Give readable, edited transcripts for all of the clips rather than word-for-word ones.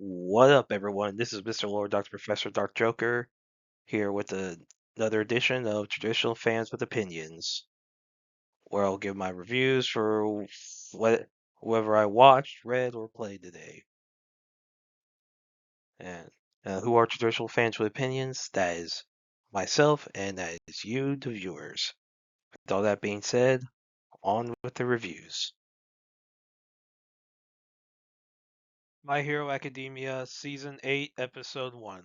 What up, everyone? This is Mr. Lord, Dr. Professor, Dark Joker, here with another edition of Traditional Fans with Opinions, where I'll give my reviews for whoever I watched, read, or played today. And who are Traditional Fans with Opinions? That is myself, and that is you, the viewers. With all that being said, on with the reviews. My Hero Academia, Season 8, Episode 1.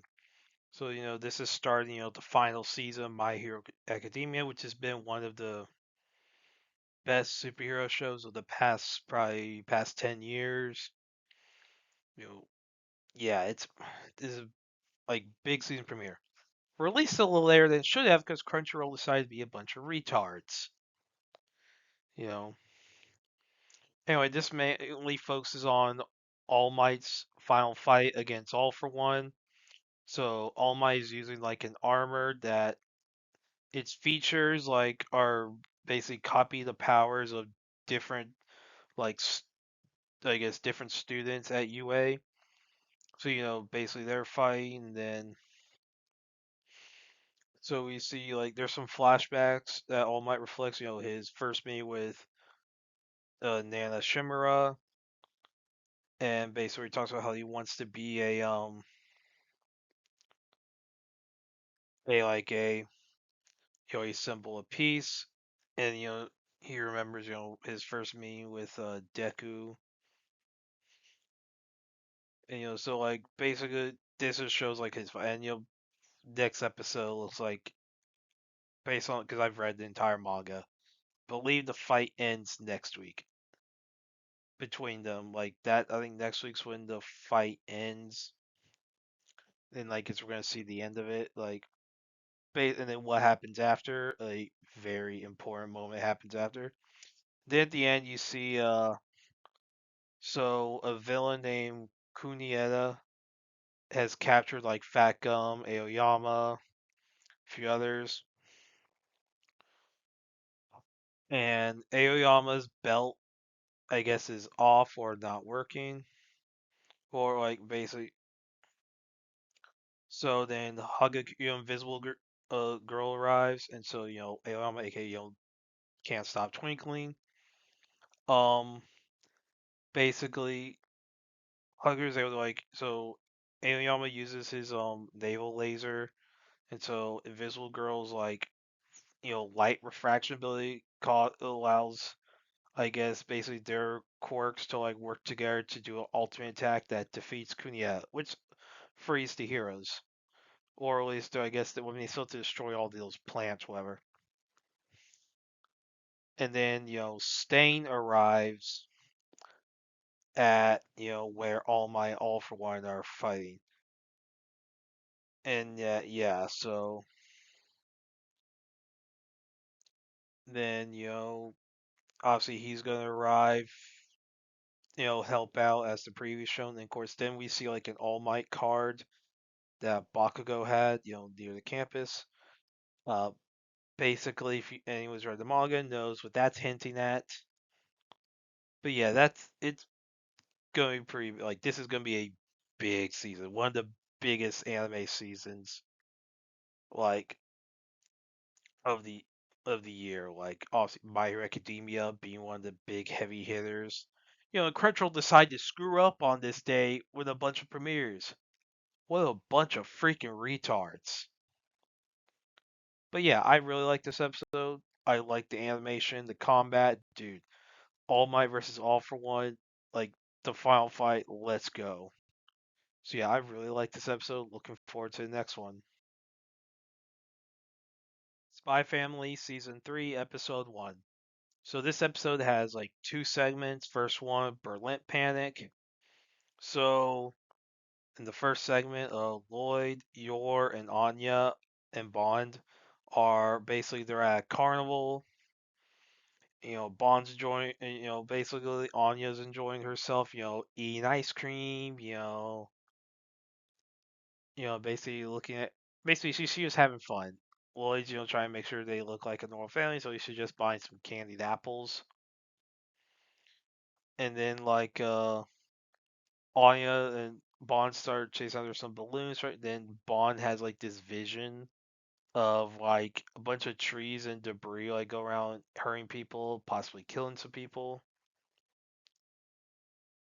So, this is starting, the final season of My Hero Academia, which has been one of the best superhero shows of the past 10 years. You know, yeah, this is like big season premiere. Released a little later than it should have because Crunchyroll decided to be a bunch of retards. You know. Anyway, this mainly focuses on All Might's final fight against All for One. So All Might is using like an armor that its features like are basically copy the powers of different like I guess different students at UA. So basically they're fighting, and then so we see like there's some flashbacks that All Might reflects. His first meeting with Nana Shimura, and basically he talks about how he wants to be a symbol of peace, and he remembers his first meeting with Deku. And so like basically this just shows like his and next episode looks like based on because I've read the entire manga. Believe the fight ends next week between them. Like that, I think next week's when the fight ends, and like it's we're gonna see the end of it. Like, and then what happens after? A very important moment happens after. Then at the end you see so a villain named Kunieta has captured like Fat Gum, Aoyama, a few others, and Aoyama's belt I guess is off or not working, or like basically. So then Hugga, Invisible Girl arrives, and so Aoyama, aka can't stop twinkling. Um, basically Hugger's able to Aoyama uses his naval laser, and so Invisible Girl's like light refraction ability allows I guess basically their quirks to like work together to do an ultimate attack that defeats Kunia, which frees the heroes. Or at least I guess that when they still to destroy all those plants, whatever. And then, Stain arrives at, where All Might All for One are fighting. And yeah, so then, obviously he's gonna arrive, help out as the previous shown. And of course then we see like an All Might card that Bakugo had, near the campus. Uh basically if anyone's read the manga knows what that's hinting at. But yeah, it's going to be pretty like this is going to be a big season, one of the biggest anime seasons like of the year. Like also My Hero Academia being one of the big heavy hitters. And Crunchyroll decided to screw up on this day with a bunch of premieres. What a bunch of freaking retards. But yeah, I really like this episode. I like the animation, the combat, dude. All Might versus All for One, like the final fight. Let's go. So yeah, I really like this episode. Looking forward to the next one. Spy Family Season 3, Episode 1. So this episode has like two segments. First one, Berlin Panic. So in the first segment, Lloyd, Yor, and Anya and Bond are basically they're at a carnival. Bond's enjoying, basically Anya's enjoying herself, eating ice cream, basically looking at, basically she was having fun. Lloyd's, trying to make sure they look like a normal family, so he should just buy some candied apples. And then like Anya and Bond started chasing after some balloons, right? Then Bond has like this vision of like a bunch of trees and debris like go around hurting people, possibly killing some people.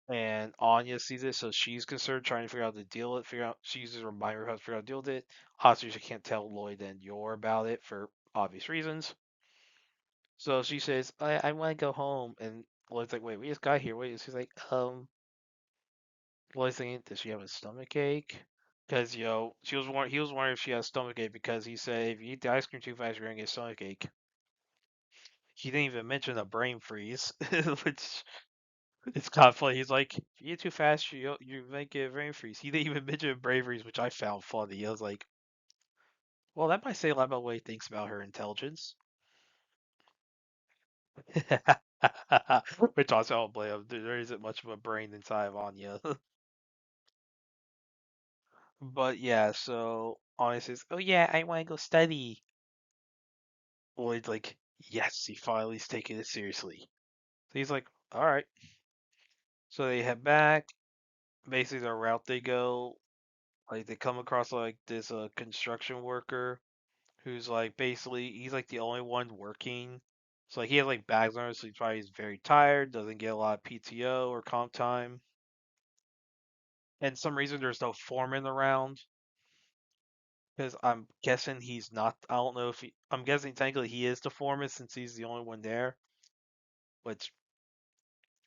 And Anya sees it, so she's concerned, trying to figure out how to deal with it. Figure out she uses a reminder how to figure out how to deal with it. Obviously, she can't tell Lloyd and Yor about it for obvious reasons. So she says, "I want to go home," and Lloyd's like, "Wait, we just got here. Wait," she's like, Lloyd's thinking, "Does she have a stomach ache?" Because he was wondering if she has a stomach ache because he said if you eat the ice cream too fast, you're gonna get a stomach ache. He didn't even mention a brain freeze, which it's kind of funny. He's like, if you eat too fast, you might get a brain freeze. He didn't even mention a brain freeze, which I found funny. I was like, well, that might say a lot about what he thinks about her intelligence. Which also I don't blame him. There isn't much of a brain inside of Anya. But yeah, so Anya says, "Oh yeah, I want to go study." Lloyd's like, "Yes, he finally's taking it seriously." So he's like, "All right." So they head back. Basically, the route they go, like they come across like this construction worker who's like basically he's like the only one working. So like he has like bags on him, so he's probably very tired, doesn't get a lot of PTO or comp time. And some reason there's no foreman around because I'm guessing he's not. I don't know if he. I'm guessing technically he is the foreman since he's the only one there. Which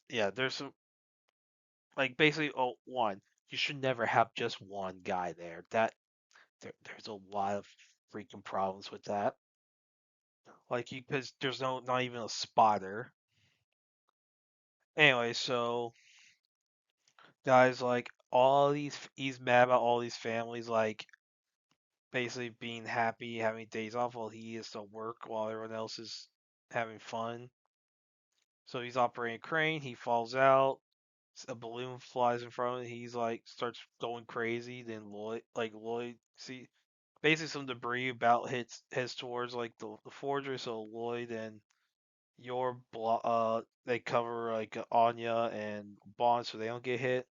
yeah, there's some like basically one. You should never have just one guy there. There's a lot of freaking problems with that. Like because there's not even a spotter. Anyway, so guys like all these he's mad about all these families like basically being happy having days off while he is to work while everyone else is having fun. So he's operating a crane, he falls out, a balloon flies in front of him, he's like starts going crazy, then Lloyd see basically some debris about heads towards like the forger, so Lloyd and they cover like Anya and Bond so they don't get hit.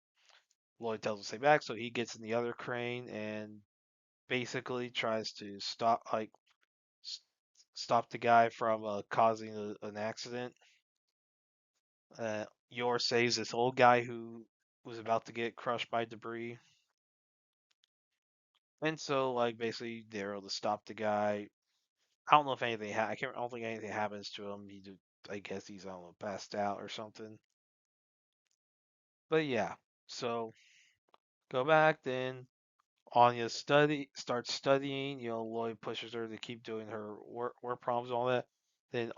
Lloyd tells him to stay back, so he gets in the other crane and basically tries to stop the guy from causing an accident. Yor saves this old guy who was about to get crushed by debris, and so like basically they're able to stop the guy. I don't know if anything. I can't. I don't think anything happens to him. I guess he's I don't know passed out or something. But yeah, so go back then. Anya starts studying. Lloyd pushes her to keep doing her work problems and all that. Then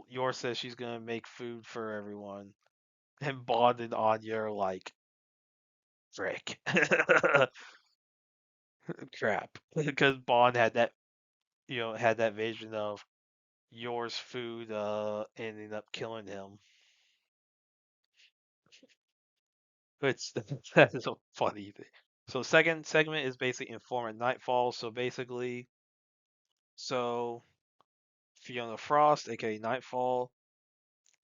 Yor says she's gonna make food for everyone, and Bond and Anya are like, "Frick, crap," because Bond had that vision of Yor's food ending up killing him. It's that's a funny thing. So second segment is basically Informant Nightfall. So basically, so Fiona Frost, aka Nightfall,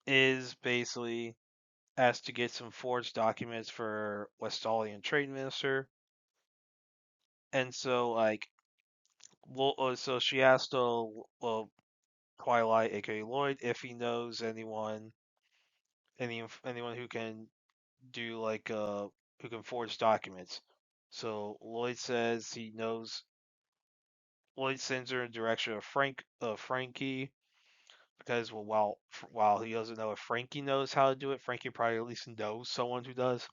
is basically asked to get some forged documents for Westphalian trade minister, and so so she asked Twilight, aka Lloyd, if he knows anyone who can do who can forge documents. So Lloyd says he knows. Lloyd sends her in the direction of Frankie because while he doesn't know if Frankie knows how to do it, Frankie probably at least knows someone who does.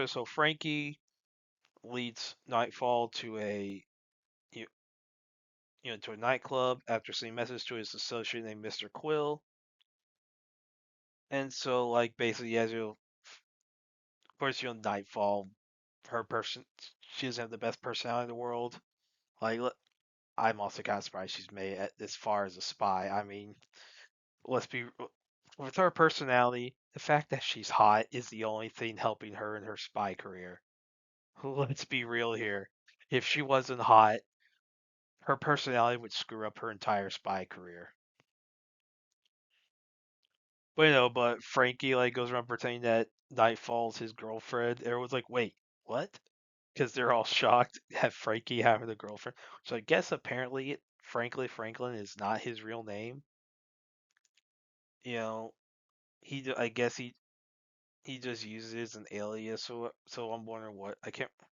So Frankie leads Nightfall to you to a nightclub after sending a message to his associate named Mr. Quill. And so basically as you of course Nightfall, her person she doesn't have the best personality in the world. Like I'm also kind of surprised she's made it this far as a spy. I mean, let's be with her personality, the fact that she's hot is the only thing helping her in her spy career. Let's be real here. If she wasn't hot, her personality would screw up her entire spy career. But but Frankie like goes around pretending that Nightfall's his girlfriend. Everyone's like, wait, what? Because they're all shocked at Frankie having a girlfriend. So I guess apparently, frankly, Franklin is not his real name. You know, I guess he just uses it as an alias. So I'm wondering what I can't. I'm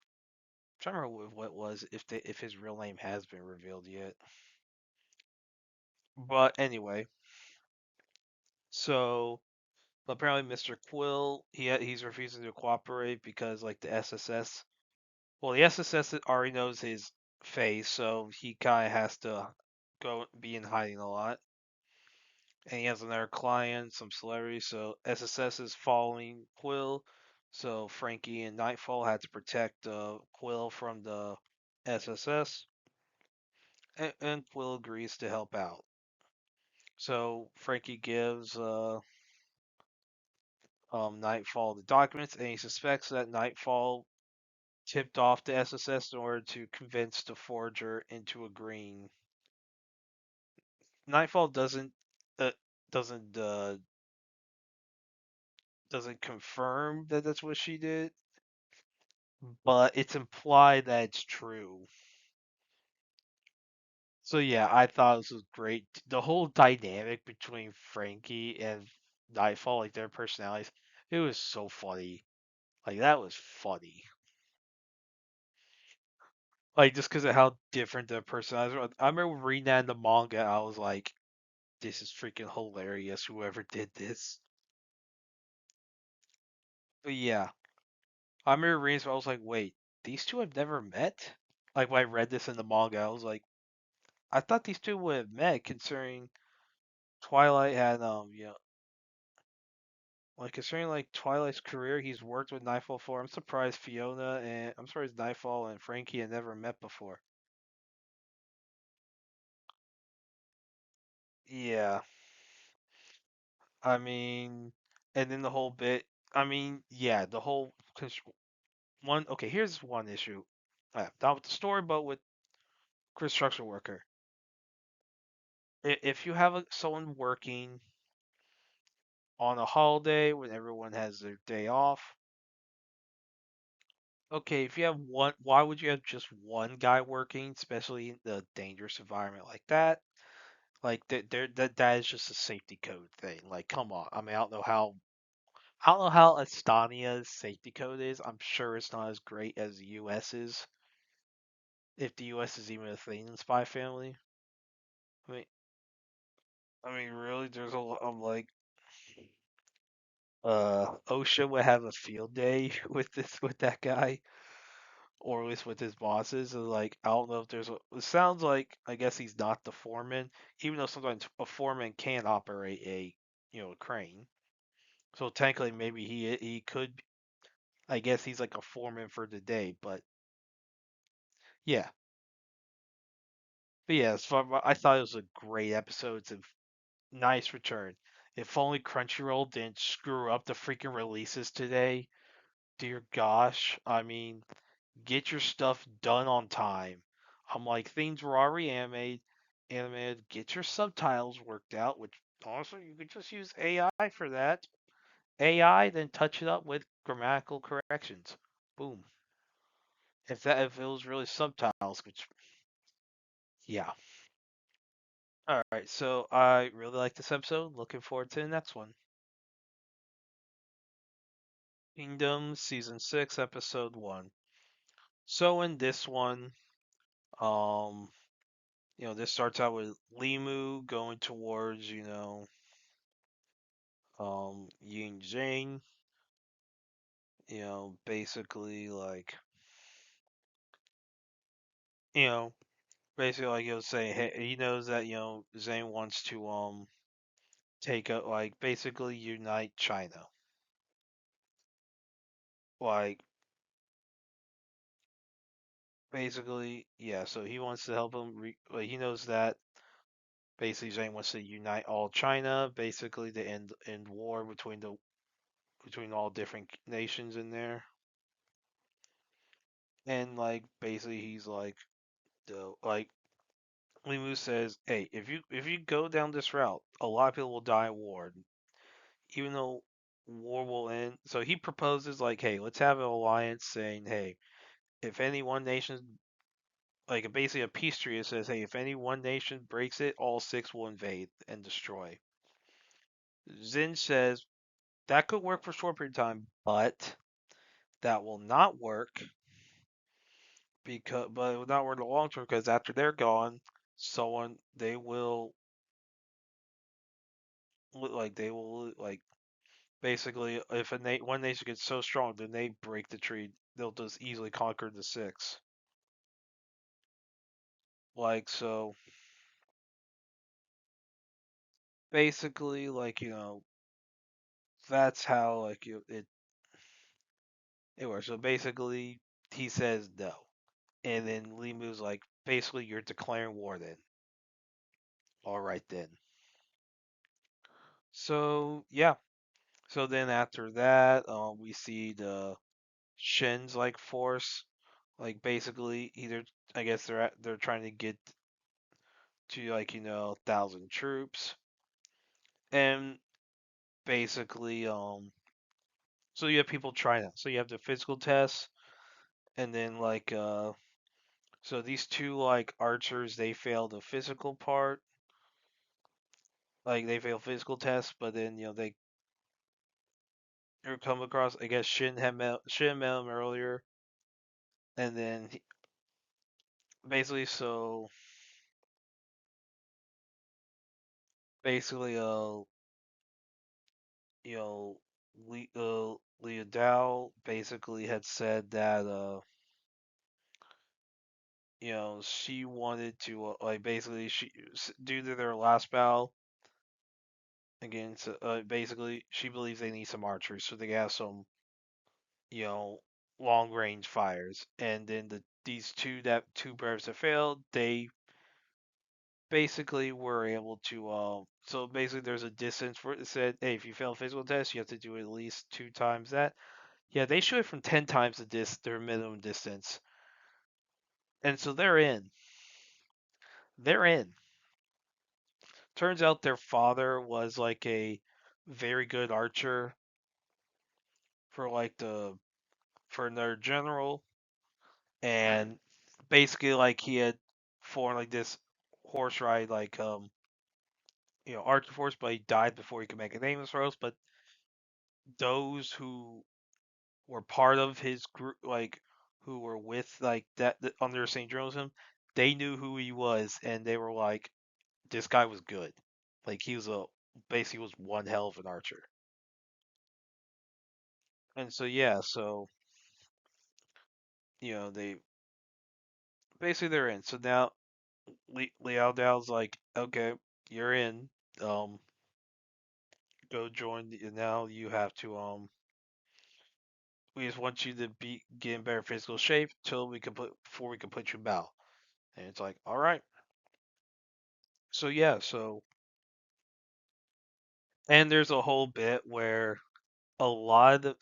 trying to remember what it was if his real name has been revealed yet. But anyway, so apparently Mr. Quill he's refusing to cooperate because like the SSS. Well, the SSS already knows his face, so he kind of has to go be in hiding a lot. And he has another client, some celebrity, so SSS is following Quill. So Frankie and Nightfall had to protect Quill from the SSS, and Quill agrees to help out. So Frankie gives Nightfall the documents, and he suspects that Nightfall tipped off the SSS in order to convince the forger into agreeing. Nightfall uh, doesn't uh, doesn't confirm that that's what she did, but it's implied that it's true. So yeah, I thought this was great. The whole dynamic between Frankie and Nightfall, like their personalities, it was so funny. Like that was funny. Like just because of how different their personalities were. I remember reading that in the manga. I was like, "This is freaking hilarious." Whoever did this. But yeah, I remember reading this. I was like, "Wait, these two have never met?" Like when I read this in the manga, I was like, "I thought these two would have met, considering Twilight had like considering like Twilight's career, he's worked with Nightfall for. I'm surprised Nightfall and Frankie had never met before." Yeah, I mean, and then the whole bit. I mean, yeah, the whole one. Okay, here's one issue. Not with the story, but with construction worker. If you have someone working on a holiday when everyone has their day off, okay, if you have one, why would you have just one guy working, especially in the dangerous environment like that? Like that is just a safety code thing. Like, come on. I mean, I don't know how Estonia's safety code is. I'm sure it's not as great as the US's. If the US is even a thing in Spy Family. I mean, really, there's a lot. I'm like, OSHA would have a field day with that guy, or at least with his bosses. And like, I don't know if there's. It sounds like I guess he's not the foreman, even though sometimes a foreman can operate a crane. So technically, maybe he could. I guess he's like a foreman for the day, but yeah, but yeah. So I thought it was a great episode. It's a nice return. If only Crunchyroll didn't screw up the freaking releases today. Dear gosh, I mean, get your stuff done on time. I'm like, things were already animated. Get your subtitles worked out, which honestly you could just use AI for that. AI, then touch it up with grammatical corrections. Boom. If it was really subtitles, which yeah. All right, so I really like this episode. Looking forward to the next one. Kingdom season 6 episode 1. So in this one, um this starts out with Limu going towards, Yin Jing, basically like, you know, basically like he'll say hey, he knows that, Zane wants to take a like basically unite China. Like basically, yeah, so he wants to help him like he knows that basically Zane wants to unite all China, basically to end war between all different nations in there. And like basically he's like the like Limu says, "Hey, if you go down this route, a lot of people will die in war. even though war will end, so he proposes like, hey, let's have an alliance saying, hey, if any one nation, like basically a peace treaty says, hey, if any one nation breaks it, all six will invade and destroy. Zin says that could work for a short period of time, but that will not work but it will not work in the long term because after they're gone, someone they will like basically if one nation gets so strong, then they break the treaty, they'll just easily conquer the six. Like so, basically, that's how it works. So basically, he says no, and then Lee moves like, basically, you're declaring war then. All right then. So yeah. So then after that, we see the Shin's like force, like basically either I guess they're trying to get to 1,000 troops, and basically so you have people trying it. So you have the physical tests, and then so these two like archers they fail the physical part, like they fail physical tests, but then they come across I guess Shin met him earlier, and then basically so basically you know, Leah Dow basically had said that she wanted to like basically due to their last battle against basically she believes they need some archery, so they have some you know long range fires, and then these two birds that failed, they basically were able to so basically there's a distance for it said, hey, if you fail a physical test, you have to do at least 2 times that. Yeah, they shoot it from 10 times their minimum distance, and so they're in. They're in. Turns out their father was like a very good archer for for their general, and basically like he had formed like this horse ride archer force, but he died before he could make a name for us. But those who were part of his group, like who were with that under St. Journalism, they knew who he was, and they were like, this guy was good. Like he was basically was one hell of an archer. And so yeah, so they basically they're in. So now Liao Dao's like, okay, you're in. Um, go join. Now you have to. We just want you to get in better physical shape till we can before we can put you in battle. And it's like, all right. So yeah, and there's a whole bit where a lot of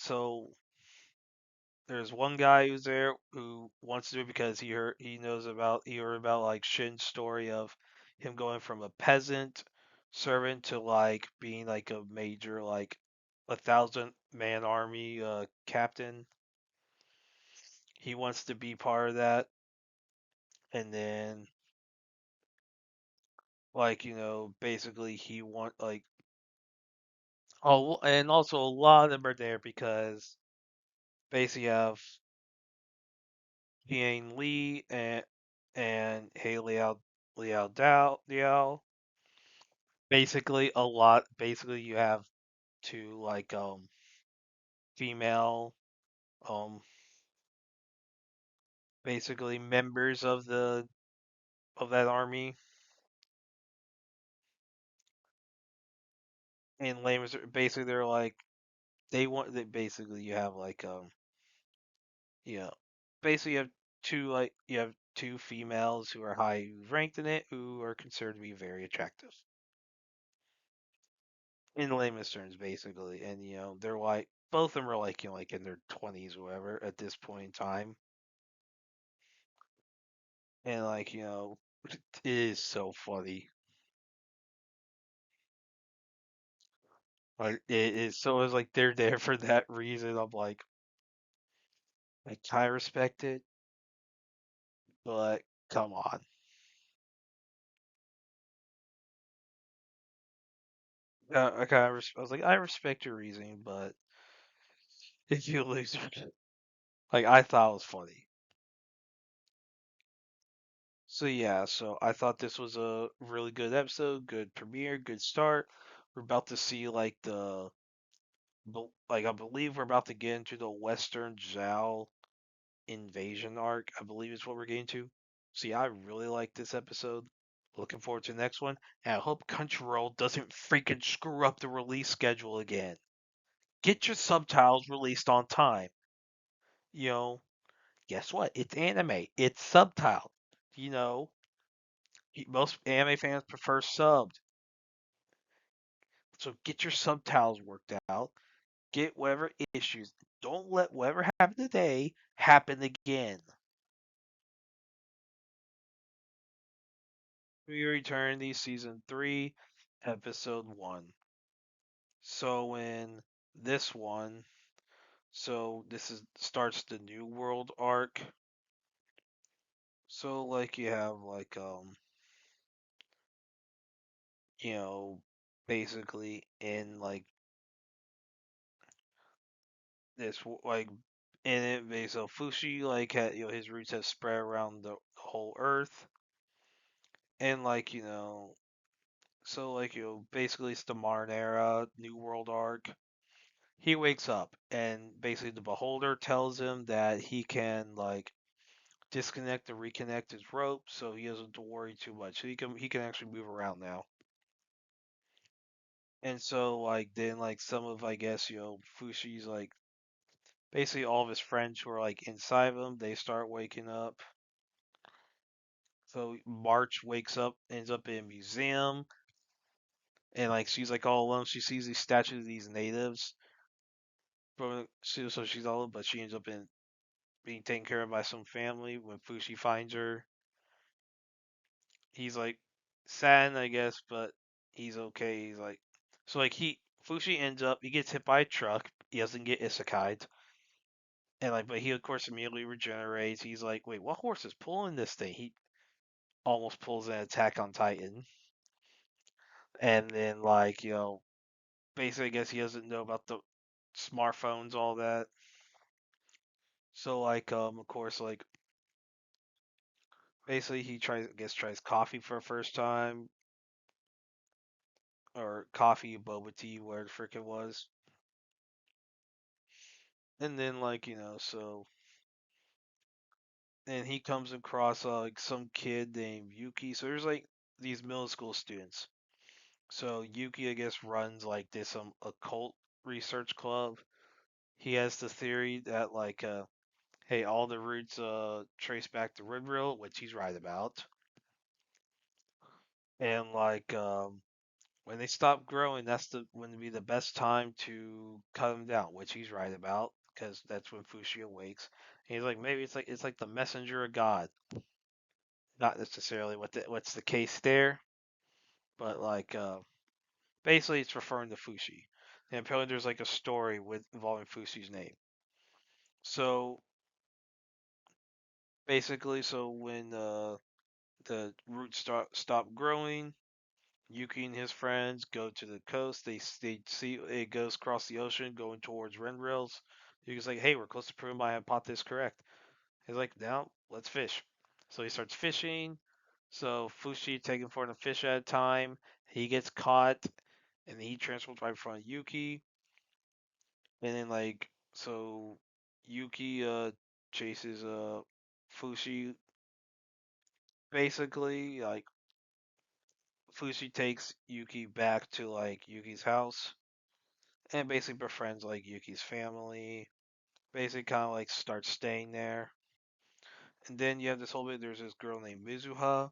there's one guy who's there who wants to do it because he heard about like Shin's story of him going from a peasant servant to like being like a major 1,000-man army captain. He wants to be part of that, and then basically he want and also a lot of them are there because basically you have Yang Lee and Hey Liao. Basically you have two female um basically members of that army, and layman's basically they're like they want that basically you have yeah basically you have two females who are high ranked in it who are considered to be very attractive in layman's terms basically, and they're like both of them are like in their 20s or whatever at this point in time, and it is so funny. Like it's like they're there for that reason. I'm like, I kind of respect it, but come on. I was like, I respect your reasoning, but if you lose, like I thought it was funny. So yeah, so I thought this was a really good episode, good premiere, good start. We're about to see like like I believe we're about to get into the Western Zhao invasion arc. I believe is what we're getting to. See, I really like this episode. Looking forward to the next one, and I hope Crunchyroll doesn't freaking screw up the release schedule again. Get your subtitles released on time. You know, guess what? It's anime. It's subtitled. You know, most anime fans prefer subbed. So get your subtitles worked out. Get whatever issues. Don't let whatever happened today happen again. We return to season 3, episode 1. So in this one, so this is starts the New World arc. So like you have like you know basically in like like in it so Fushi like had, his roots have spread around the whole earth, and like so like basically it's the modern era New World arc. He wakes up and basically the beholder tells him that he can like disconnect and reconnect his rope, so he doesn't have to worry too much. So he can actually move around now. And so like then like some of I guess Fushi's like basically all of his friends who are like inside of him, they start waking up. So March wakes up, ends up in a museum, and like she's like all alone. She sees these statues of these natives from so she's all alone, but she ends up in being taken care of by some family. When Fushi finds her, he's like sad, I guess, but he's okay. He's like so like Fushi ends up he gets hit by a truck. He doesn't get isekai'd. And like, but he of course immediately regenerates. He's like, wait, what horse is pulling this thing? He almost pulls an Attack on Titan, and then like basically, I guess he doesn't know about the smartphones, all that. So like, of course, like basically he tries coffee for the first time, or coffee, boba tea, where the frick it was, and then like so and he comes across like some kid named Yuki. So there's like these middle school students. So Yuki, I guess, runs like this occult research club. He has the theory that like hey, all the roots trace back to Ridrill, which he's right about. And like when they stop growing, that's the when would be the best time to cut them down, which he's right about because that's when Fushi awakes. And he's like maybe it's like the messenger of God, not necessarily what's the case there, but like basically it's referring to Fushi. And apparently there's like a story with involving Fushi's name. So basically, so when the roots stop growing, Yuki and his friends go to the coast. They see it goes across the ocean, going towards Renrails. Yuki's like, "Hey, we're close to proving my hypothesis correct." He's like, "Now let's fish." So he starts fishing. So Fushi taking 400 fish at a time. He gets caught, and he transforms right in front of Yuki. And then like so, Yuki chases Fushi. Basically, like Fushi takes Yuki back to like Yuki's house and basically befriends like Yuki's family. Basically, kind of like starts staying there. And then you have this whole bit. There's this girl named Mizuha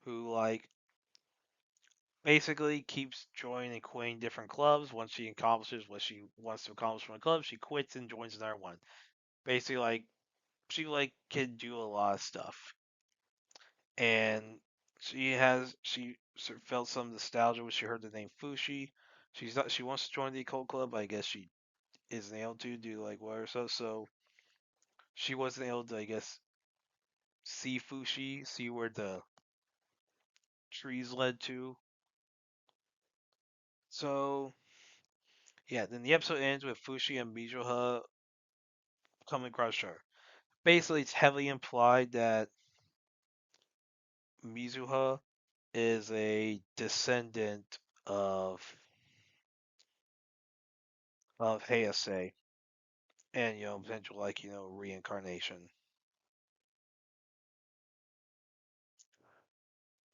who like basically keeps joining and quitting different clubs. Once she accomplishes what she wants to accomplish from a club, she quits and joins another one. Basically, like she like can do a lot of stuff, and she felt some nostalgia when she heard the name Fushi. She's not. She wants to join the occult club. But I guess she isn't able to do like whatever. So she wasn't able to, I guess, see Fushi, see where the trees led to. So yeah, then the episode ends with Fushi and Mizuha coming across her. Basically, it's heavily implied that Mizuha is a descendant of Heisei, and potential like reincarnation,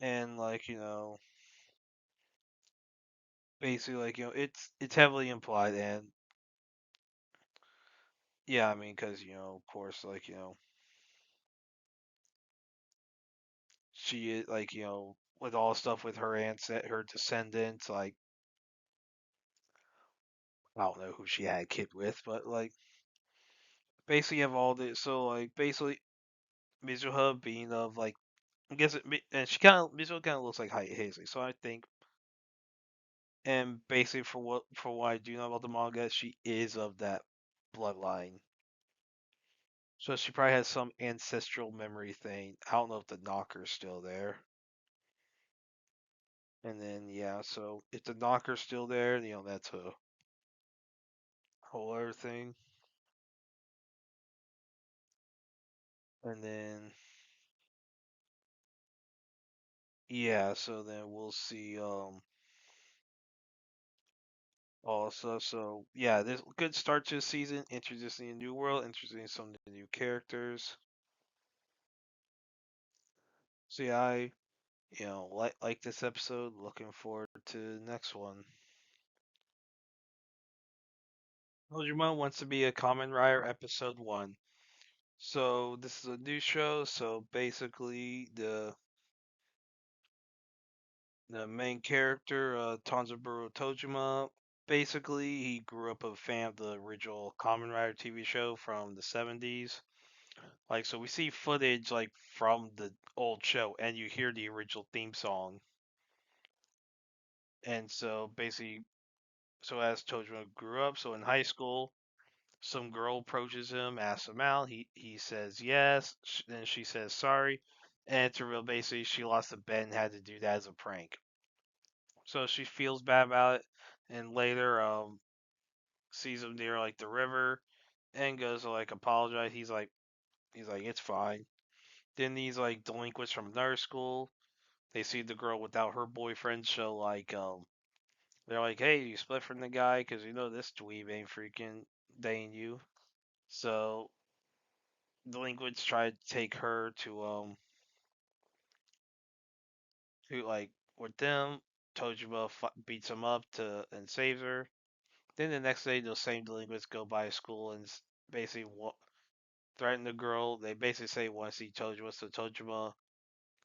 and like basically like it's heavily implied, and yeah, I mean, because of course, like she is like with all stuff with her her descendants, like I don't know who she had a kid with, but like basically have all the so like basically Mizuha being of like I guess and she kind of Mizuha kind of looks like Hazley, so I think and basically for what I do know about the manga, she is of that bloodline. So she probably has some ancestral memory thing. I don't know if the knocker's still there. And then yeah, so if the knocker's still there, that's a whole other thing. And then yeah, so then we'll see also so yeah, this good start to the season, introducing a new world, introducing some new characters. So yeah, I like this episode, looking forward to the next one. Tojima wants to be a Kamen Rider episode 1. So this is a new show, so basically the main character, Tanjiro Tojima, basically he grew up a fan of the original Kamen Rider TV show from the 70s. Like, so we see footage like from the old show, and you hear the original theme song. And so basically, so as Tojima grew up, so in high school, some girl approaches him, asks him out. He says yes. Then she says sorry, and it's a real basically she lost a bet and had to do that as a prank. So she feels bad about it, and later sees him near like the river, and goes to like apologize. He's like it's fine. Then these like delinquents from nurse school, they see the girl without her boyfriend, so like they're like, hey, you split from the guy because this dweeb ain't freaking dating you. So delinquents try to take her to like with them. Tojima beats him up to and saves her. Then the next day, those same delinquents go by school and basically threaten the girl. They basically say want to see Tojima, so Tojima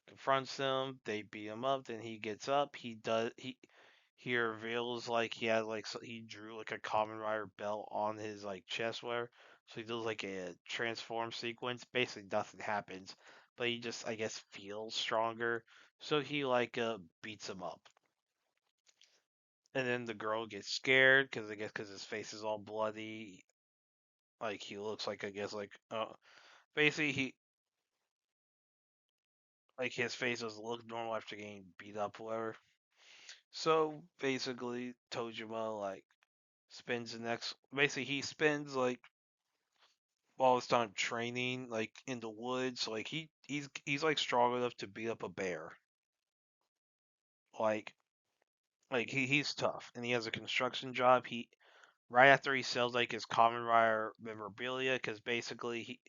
confronts them. They beat him up. Then he gets up. He reveals like he has like he drew like a Kamen Rider belt on his like chest wear. So he does like a transform sequence. Basically nothing happens, but he just I guess feels stronger. So he like beats him up. And then the girl gets scared because I guess because his face is all bloody. Like he looks like I guess like basically he like his face doesn't look normal after getting beat up, whatever. So basically, Tojima like spends the next. Basically, he spends like all his time training like in the woods. Like he's like strong enough to beat up a bear. Like he's tough, and he has a construction job. He right after he sells like his Kamen Rider memorabilia, because basically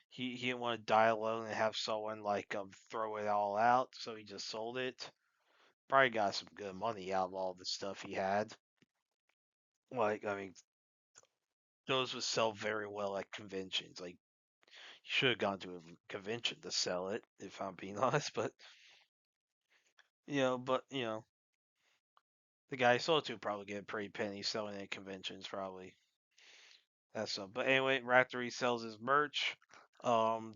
he didn't want to die alone and have someone like throw it all out, so he just sold it. Probably got some good money out of all the stuff he had. Like, I mean, those would sell very well at conventions. Like, you should have gone to a convention to sell it, if I'm being honest. But the guy I sold it to probably get a pretty penny selling at conventions, probably. That's but anyway, Raftery sells his merch.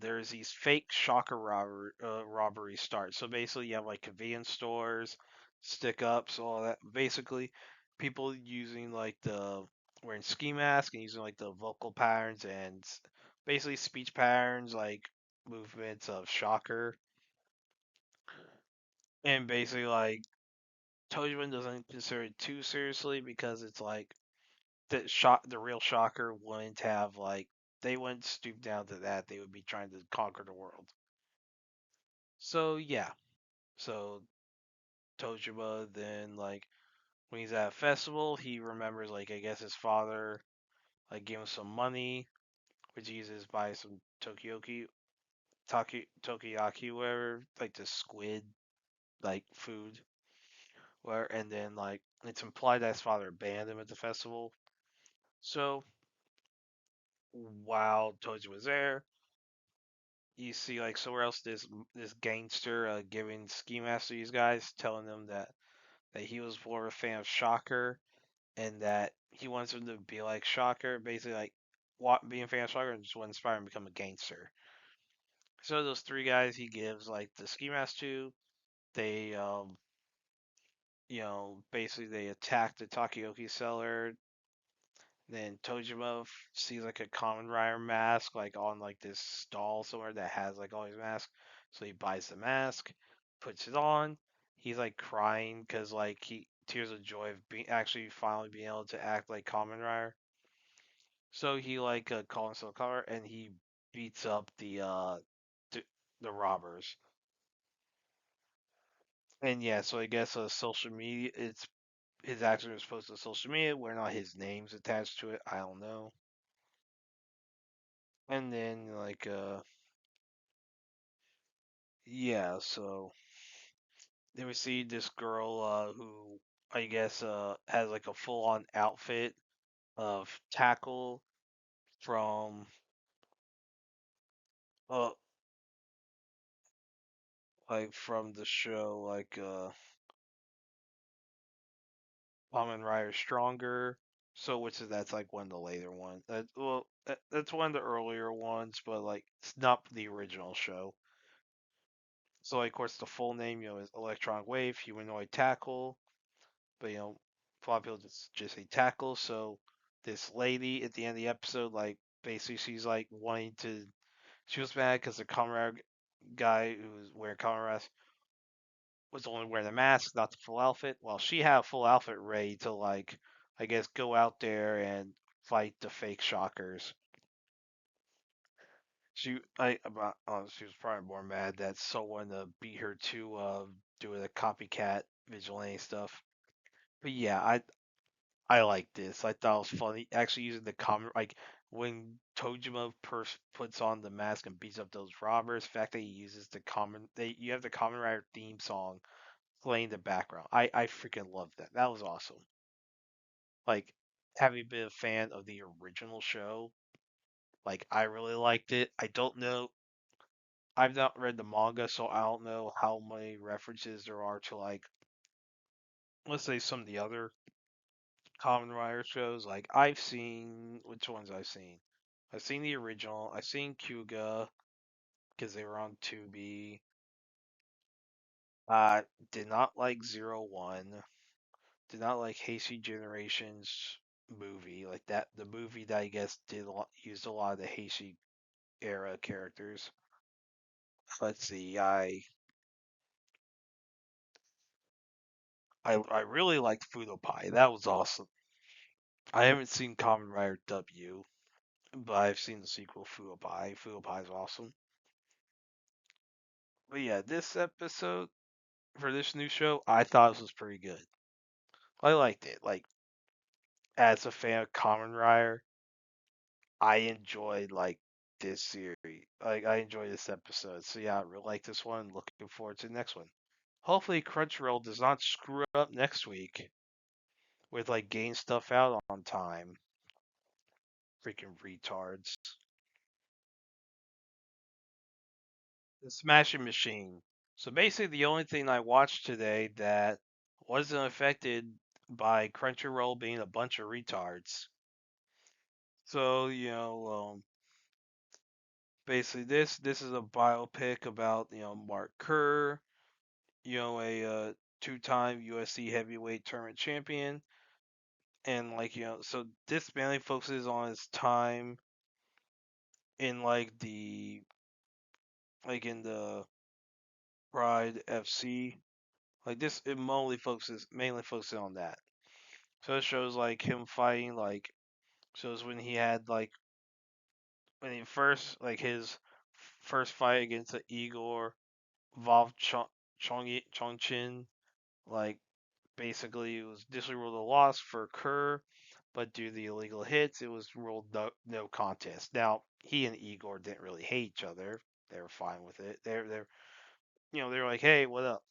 There's these fake shocker robbery start. So basically, you have like convenience stores, stick ups, all that. Basically, people using like the wearing ski masks and using like the vocal patterns and basically speech patterns like movements of Shocker, and basically like Tojima doesn't consider it too seriously because it's like the real Shocker wouldn't have like they wouldn't stoop down to that. They would be trying to conquer the world. So yeah, so Tojima then like when he's at a festival, he remembers like I guess his father like gave him some money, which he uses to buy some tokiyaki, whatever, like the squid like food, where and then like it's implied that his father banned him at the festival. So while Toji was there, you see like somewhere else this gangster giving ski mask to these guys, telling them that he was more of a fan of Shocker and that he wants them to be like Shocker, basically like being a fan of Shocker and just want to inspire him to become a gangster. So those three guys he gives like the ski mask to, they basically they attack the Takoyaki seller. Then Tojima sees like a Kamen Rider mask like on like this stall somewhere that has like all these masks. So he buys the mask, puts it on. He's like crying because like he tears of joy of being actually finally being able to act like Kamen Rider. So he like calls himself Kamen Rider and he beats up the, the robbers. And yeah, so I guess social media it's his actions was posted to social media where not his name's attached to it. I don't know. And then like yeah, so then we see this girl who I guess has like a full on outfit of tackle from uh like from the show like Kamen Rider Stronger. So which is that's like one of the later ones. That's one of the earlier ones, but like it's not the original show. So like, of course the full name is Electron Wave Humanoid Tackle, but a lot of people just say tackle. So this lady at the end of the episode, like basically she's like wanting to, she was mad because the comrade guy who was wearing comrade was only wearing the mask, not the full outfit. Well, she had a full outfit ready to like, I guess, go out there and fight the fake shockers. She was probably more mad that someone beat her to doing the copycat vigilante stuff. But yeah, I like this. I thought it was funny. Actually, using the common like when Tojima puts on the mask and beats up those robbers. The fact that he uses the common, you have the Kamen Rider theme song playing in the background. I freaking love that. That was awesome. Like having been a fan of the original show, like I really liked it. I don't know. I've not read the manga, so I don't know how many references there are to like, let's say some of the other Kamen Rider shows. Like I've seen which ones I've seen. I've seen the original. I've seen Kuga because they were on Tubi. Uh, did not like Zero One. Did not like Hasty Generations movie like that. The movie that I guess used a lot of the Hasty era characters. Let's see. I really liked Fudo Pai. That was awesome. I haven't seen Kamen Rider W, but I've seen the sequel Fudo Pai. Fudo Pai is awesome. But yeah, this episode for this new show, I thought this was pretty good. I liked it. Like as a fan of Kamen Rider, I enjoyed like this series. Like I enjoyed this episode. So yeah, I really like this one. Looking forward to the next one. Hopefully Crunchyroll does not screw up next week with like getting stuff out on time. Freaking retards. The Smashing Machine. So basically the only thing I watched today that wasn't affected by Crunchyroll being a bunch of retards. So, basically this is a biopic about, Mark Kerr, a two-time USC heavyweight tournament champion and like so this mainly focuses on his time in like in the Pride FC. Like this, it mainly focuses on that. So it shows like him fighting like shows when he had like when he first like his first fight against the Igor Valve Chongqing. Like basically it was initially ruled a loss for Kerr, but due to the illegal hits, it was ruled no contest. Now he and Igor didn't really hate each other. They were fine with it. They're they were like, hey, what up?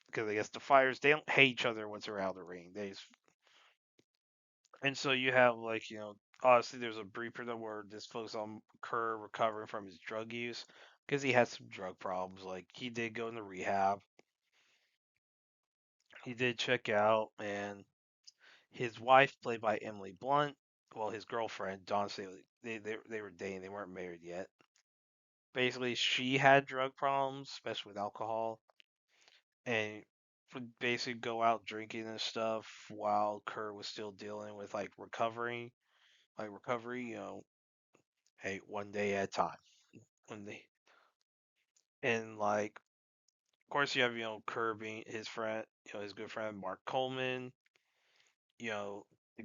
Because I guess the fighters they don't hate each other once they're out of the ring. And so you have like obviously there's a brief period where this focus on Kerr recovering from his drug use because he had some drug problems. Like he did go into rehab. He did check out, and his wife, played by Emily Blunt, well, his girlfriend, Don Staley, they were dating. They weren't married yet. Basically, she had drug problems, especially with alcohol, and would basically go out drinking and stuff while Kerr was still dealing with recovery. Hey, one day at a time. One day, and like, of course, you have Kerr being his friend, his good friend Mark Coleman, the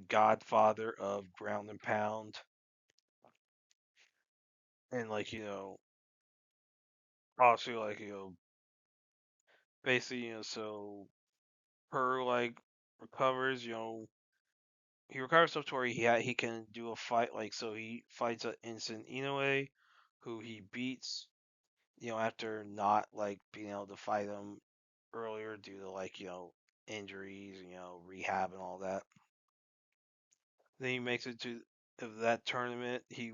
godfather of Ground and Pound, and like also like basically so her like recovers he recovers up to where he can do a fight like so he fights an instant Inoue who he beats after not like being able to fight him earlier due to like injuries rehab and all that. Then he makes it to of that tournament. He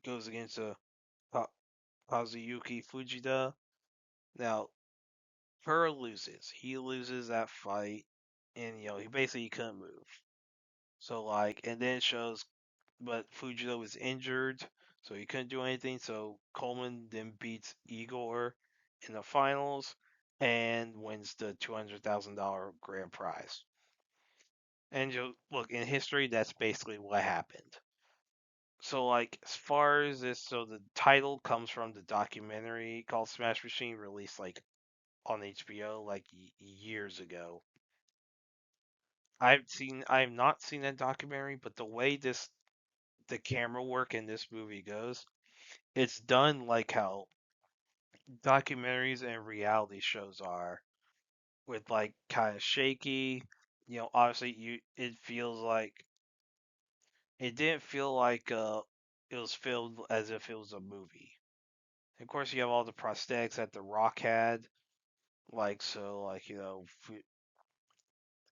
goes against a Kazuyuki Fujita. Now Pearl loses. He loses that fight, and he basically couldn't move. So like, and then it shows, but Fujita was injured, so he couldn't do anything. So Coleman then beats Igor in the finals and wins the $200,000 grand prize. And look in history, that's basically what happened. So like, as far as this, so the title comes from the documentary called Smash Machine, released like on HBO like years ago. I have not seen that documentary, but the way the camera work in this movie goes, it's done like how documentaries and reality shows are, with like kind of shaky. Obviously it feels like it didn't feel like it was filmed as if it was a movie. Of course, you have all the prosthetics that The Rock had, like so, like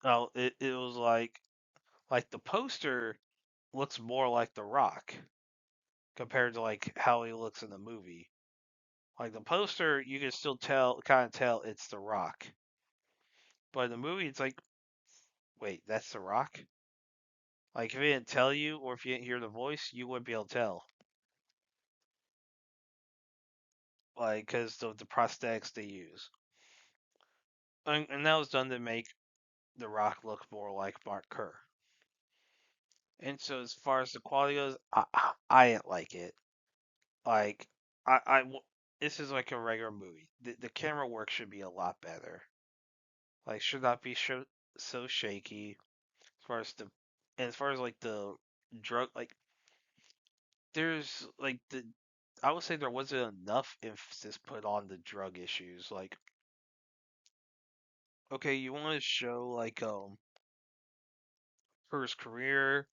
oh, it was like the poster looks more like The Rock compared to like how he looks in the movie. Like the poster, you can still kind of tell it's The Rock, but in the movie, it's like, wait, that's The Rock. Like if he didn't tell you, or if you didn't hear the voice, you wouldn't be able to tell. Like because of the prosthetics they use, and that was done to make The Rock look more like Mark Kerr. And so as far as the quality goes, I didn't like it. Like this is like a regular movie. The camera work should be a lot better. Like should not be so shaky. As far as as far as like the drug, like there's like I would say there wasn't enough emphasis put on the drug issues. Like okay, you want to show like for his career,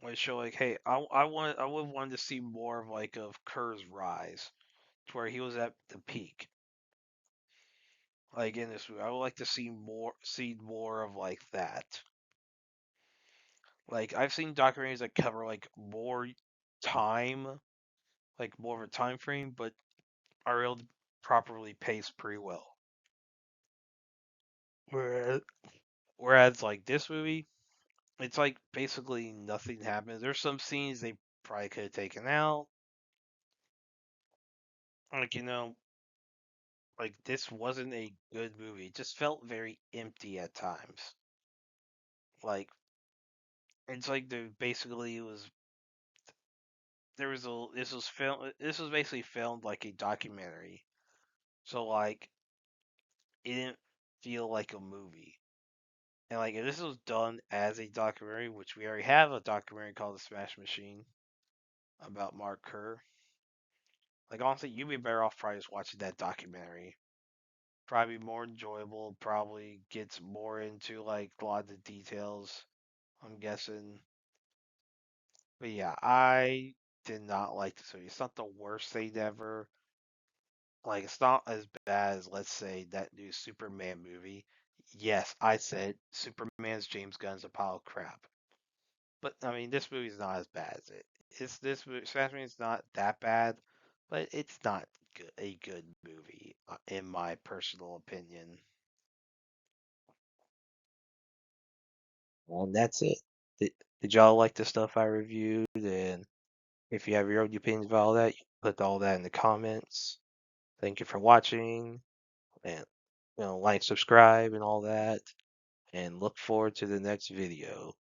want to show like hey, I would want to see more of like of Kerr's rise to where he was at the peak. Like in this movie, I would like to see more of like that. Like I've seen documentaries that cover like more time, like more of a time frame, but are able to properly pace pretty well. Whereas, whereas like this movie, it's like basically nothing happens. There's some scenes they probably could have taken out. Like like this wasn't a good movie. It just felt very empty at times. Like It's like the basically it was there was a this was basically filmed like a documentary. So like it didn't feel like a movie. And like if this was done as a documentary, which we already have a documentary called The Smash Machine about Mark Kerr. Like honestly, you'd be better off probably just watching that documentary. Probably more enjoyable, probably gets more into like a lot of the details, I'm guessing. But yeah, I did not like this movie. It's not the worst thing ever. Like it's not as bad as let's say that new Superman movie. Yes, I said Superman's James Gunn's a pile of crap. But I mean, this movie's not as bad as it. It's this movie. Smash is not that bad, but it's not a good movie in my personal opinion. Well, that's it. Did y'all like the stuff I reviewed? And if you have your own opinions about all that, you put all that in the comments. Thank you for watching, and like, subscribe, and all that. And look forward to the next video.